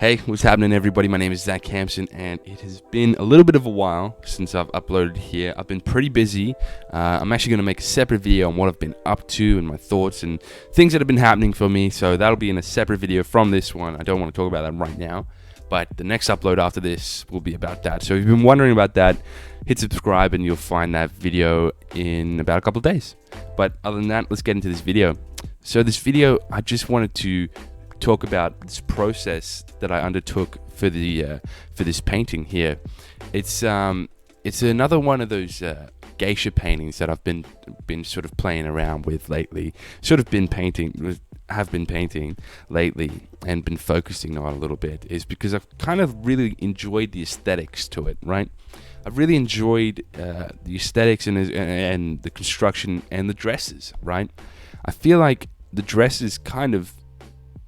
Hey, what's happening, everybody? My name is Zach Hampson, and it has been a little bit of a while since I've uploaded here. I've been pretty busy. I'm actually going to make a separate video on what I've been up to and my thoughts and things that have been happening for me, so that'll be in a separate video from this one. I don't want to talk about that right now, but the next upload after this will be about that. So if you've been wondering about that, hit subscribe and you'll find that video in about a couple of days. But other than that, let's get into this video. So this video, I just wanted to talk about this process that I undertook for this painting here. It's another one of those geisha paintings that I've been sort of playing around with lately. Have been painting lately and been focusing on a little bit, is because I've kind of really enjoyed the aesthetics to it, right? I've really enjoyed the aesthetics and the construction and the dresses, right? I feel like the dresses kind of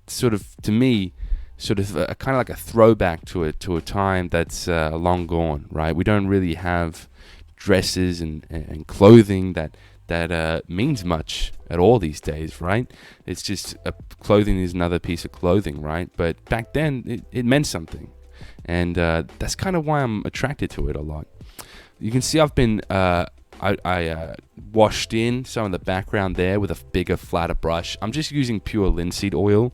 to me kind of like a throwback to a time that's long gone, right? We don't really have dresses and clothing that means much at all these days, right? It's just clothing is another piece of clothing, right? But back then it meant something, and that's kind of why I'm attracted to it a lot. You can see I've been I washed in some of the background there with a bigger, flatter brush. I'm just using pure linseed oil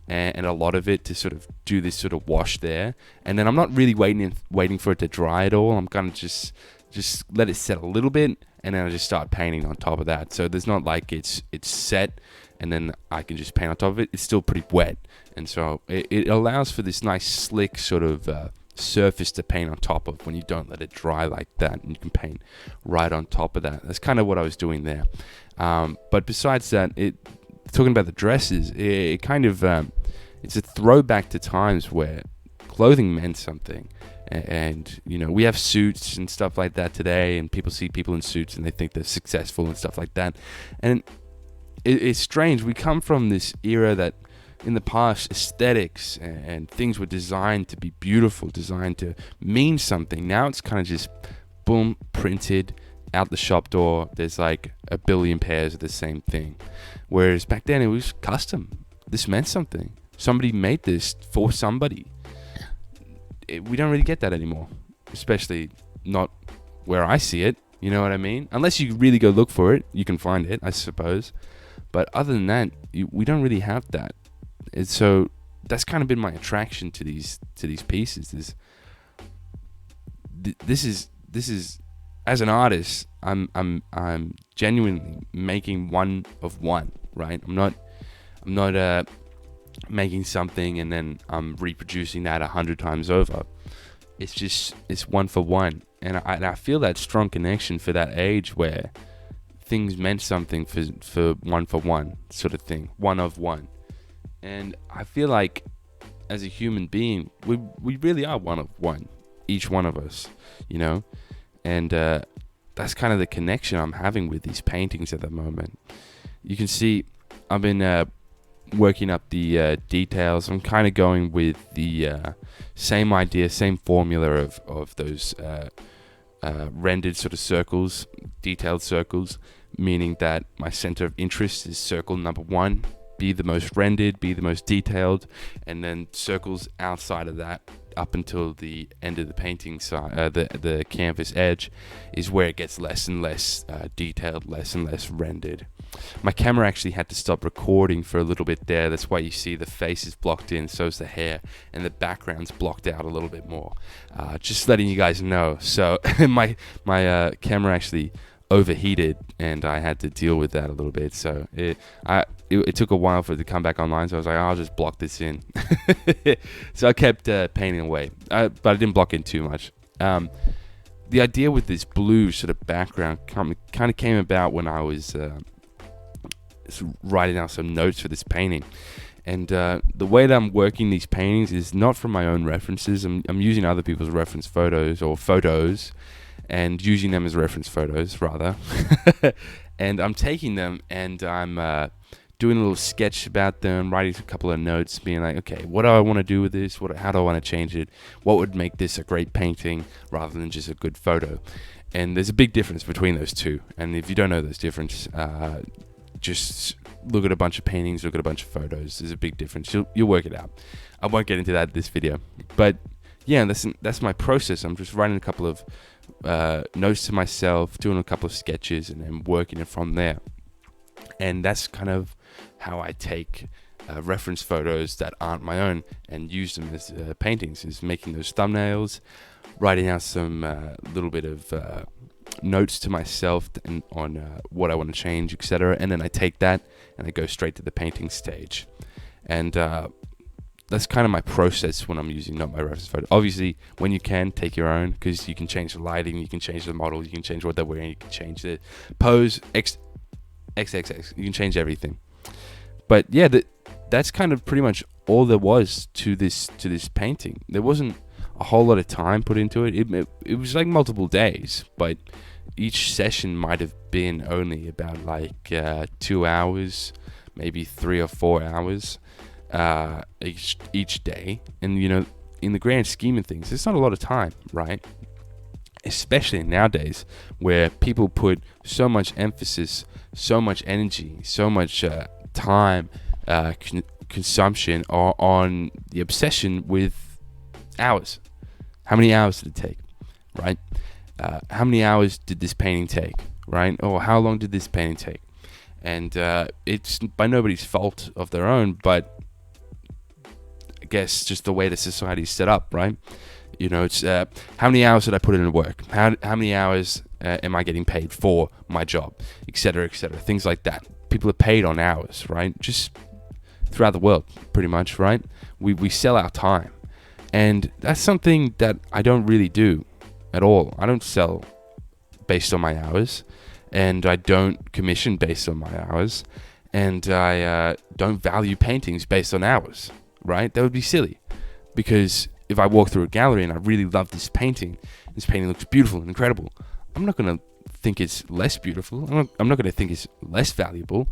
and a lot of it to sort of do this sort of wash there. And then I'm not really waiting for it to dry at all. I'm gonna just let it set a little bit, and then I just start painting on top of that. So there's not like it's set and then I can just paint on top of it. It's still pretty wet, and so it allows for this nice slick sort of surface to paint on top of when you don't let it dry like that, and you can paint right on top of that. That's kind of what I was doing there. But besides that, talking about the dresses, it kind of it's a throwback to times where clothing meant something, and you know, we have suits and stuff like that today, and people see people in suits and they think they're successful and stuff like that. And it's strange. We come from this era that in the past, aesthetics and things were designed to be beautiful, designed to mean something. Now it's kind of just boom, printed out the shop door. There's like a billion pairs of the same thing, whereas back then it was custom. This meant something. Somebody made this for somebody. We don't really get that anymore, especially not where I see it. You know what I mean? Unless you really go look for it, you can find it, I suppose. But other than that, we don't really have that. And so that's kind of been my attraction to these pieces. This is as an artist, I'm genuinely making one of one, right? I'm not making something and then I'm reproducing that 100 times over. It's one for one, and I feel that strong connection for that age where things meant something for one sort of thing, one of one. And I feel like as a human being, we really are one of one, each one of us, you know? And that's kind of the connection I'm having with these paintings at the moment. You can see I've been working up the details. I'm kind of going with the same idea, same formula of those rendered sort of circles, detailed circles, meaning that my center of interest is circle number 1. Be the most rendered, be the most detailed, and then circles outside of that up until the end of the painting side, the canvas edge, is where it gets less and less detailed, less and less rendered. My camera actually had to stop recording for a little bit there. That's why you see the face is blocked in, so's the hair, and the background's blocked out a little bit more. Just letting you guys know. So my camera actually overheated, and I had to deal with that a little bit. So it took a while for it to come back online, so I was like, I'll just block this in. So I kept painting away, but I didn't block in too much. The idea with this blue sort of background kind of came about when I was writing down some notes for this painting. And the way that I'm working these paintings is not from my own references. I'm using other people's reference photos and using them as reference photos, rather. And I'm taking them and I'm doing a little sketch about them, writing a couple of notes, being like, okay, what do I want to do with this? How do I want to change it? What would make this a great painting rather than just a good photo? And there's a big difference between those two. And if you don't know those differences, just look at a bunch of paintings, look at a bunch of photos. There's a big difference. You'll work it out. I won't get into that in this video, but yeah, that's my process. I'm just writing a couple of notes to myself, doing a couple of sketches, and then working it from there. And that's kind of how I take reference photos that aren't my own and use them as paintings, is making those thumbnails, writing out some little bit of notes to myself on what I want to change, etc. And then I take that and I go straight to the painting stage. And that's kind of my process when I'm using not my reference photo. Obviously, when you can, take your own, because you can change the lighting, you can change the model, you can change what they're wearing, you can change the pose, XXX, you can change everything. But yeah, that's kind of pretty much all there was to this painting. There wasn't a whole lot of time put into it. It was like multiple days, but each session might have been only about like 2 hours, maybe 3 or 4 hours each day. And you know, in the grand scheme of things, it's not a lot of time, right? Especially nowadays, where people put so much emphasis, so much energy, so much time, consumption on the obsession with hours. How many hours did it take, right? How many hours did this painting take, right? Or how long did this painting take? And it's by nobody's fault of their own, but I guess just the way the society is set up, right? You know, it's how many hours did I put into work? How many hours am I getting paid for my job, etc., etc. Things like that. People are paid on hours, right? Just throughout the world, pretty much, right? We sell our time, and that's something that I don't really do at all. I don't sell based on my hours, and I don't commission based on my hours, and I don't value paintings based on hours, right? That would be silly, because if I walk through a gallery and I really love this painting looks beautiful and incredible, I'm not going to think it's less beautiful. I'm not going to think it's less valuable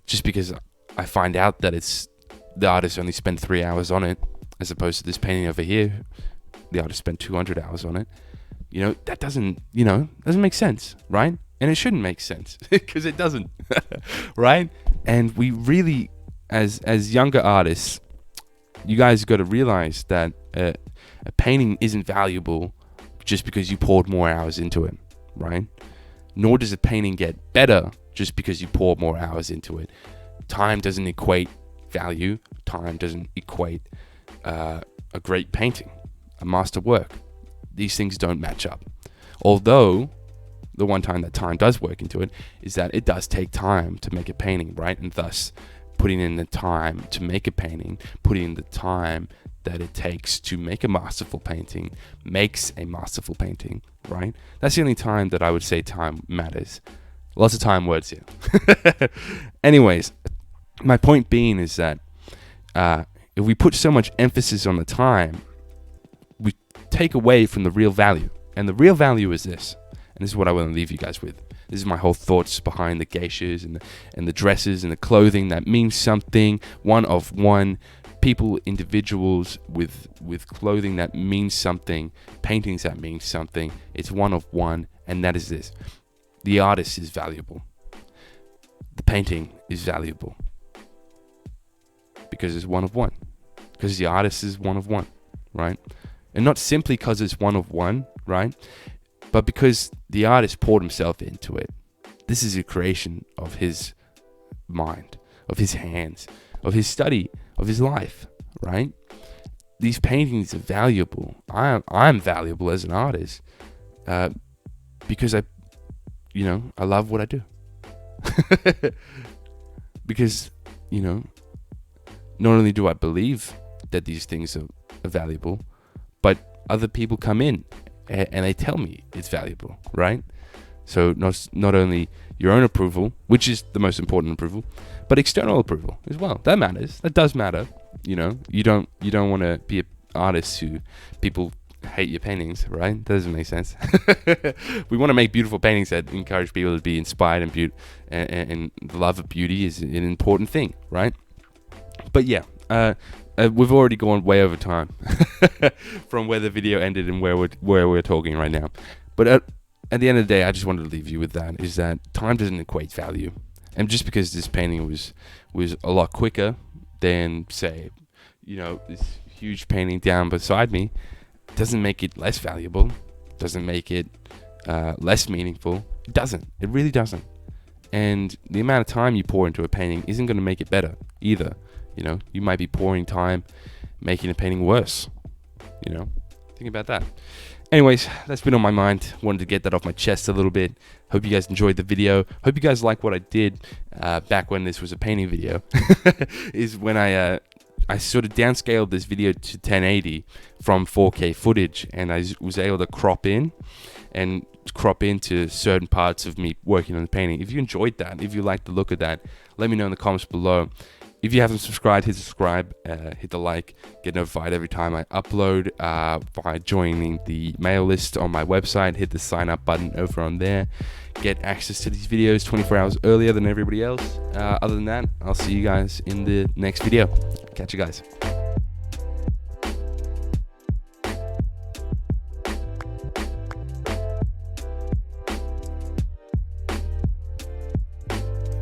just because I find out that the artist only spent 3 hours on it, as opposed to this painting over here, the artist spent 200 hours on it. You know, that doesn't make sense, right? And it shouldn't make sense, because it doesn't, right? And we really, as younger artists, you guys got to realize that a painting isn't valuable just because you poured more hours into it, right? Nor does a painting get better just because you pour more hours into it. Time doesn't equate value. Time doesn't equate a great painting, a master work. These things don't match up. Although, the one time that time does work into it is that it does take time to make a painting, right? And thus, putting in the time to make a painting, putting in the time that it takes to make a masterful painting, makes a masterful painting, right? That's the only time that I would say time matters. Lots of time words here. Anyways, my point being is that if we put so much emphasis on the time, we take away from the real value. And the real value is this. And this is what I want to leave you guys with. This is my whole thoughts behind the geishas and the dresses and the clothing that means something. One of one. People, individuals with clothing that means something. Paintings that mean something. It's one of one. And that is this. The artist is valuable. The painting is valuable. Because it's one of one. Because the artist is one of one. Right? And not simply because it's one of one. Right? But because the artist poured himself into it. This is a creation of his mind, of his hands, of his study, of his life, right? These paintings are valuable. I'm valuable as an artist because I love what I do. Because, not only do I believe that these things are valuable, but other people come in and they tell me it's valuable, right? So not only your own approval, which is the most important approval, but external approval as well. That matters. That does matter. You don't want to be an artist who people hate your paintings, right? That doesn't make sense. We want to make beautiful paintings that encourage people to be inspired, and the love of beauty is an important thing, right? But yeah, we've already gone way over time from where the video ended and where we're talking right now. But at the end of the day, I just wanted to leave you with that, is that time doesn't equate value. And just because this painting was a lot quicker than, say, this huge painting down beside me, doesn't make it less valuable, doesn't make it less meaningful. It doesn't. It really doesn't. And the amount of time you pour into a painting isn't going to make it better either. You might be pouring time making a painting worse. Think about that. Anyways, that's been on my mind. Wanted to get that off my chest a little bit. Hope you guys enjoyed the video. Hope you guys like what I did back when this was a painting video. Is when I sort of downscaled this video to 1080 from 4K footage, and I was able to crop into certain parts of me working on the painting. If you enjoyed that, if you like the look of that, let me know in the comments below. If you haven't subscribed, hit subscribe, hit the like, get notified every time I upload by joining the mail list on my website. Hit the sign up button over on there. Get access to these videos 24 hours earlier than everybody else. Other than that, I'll see you guys in the next video. Catch you guys.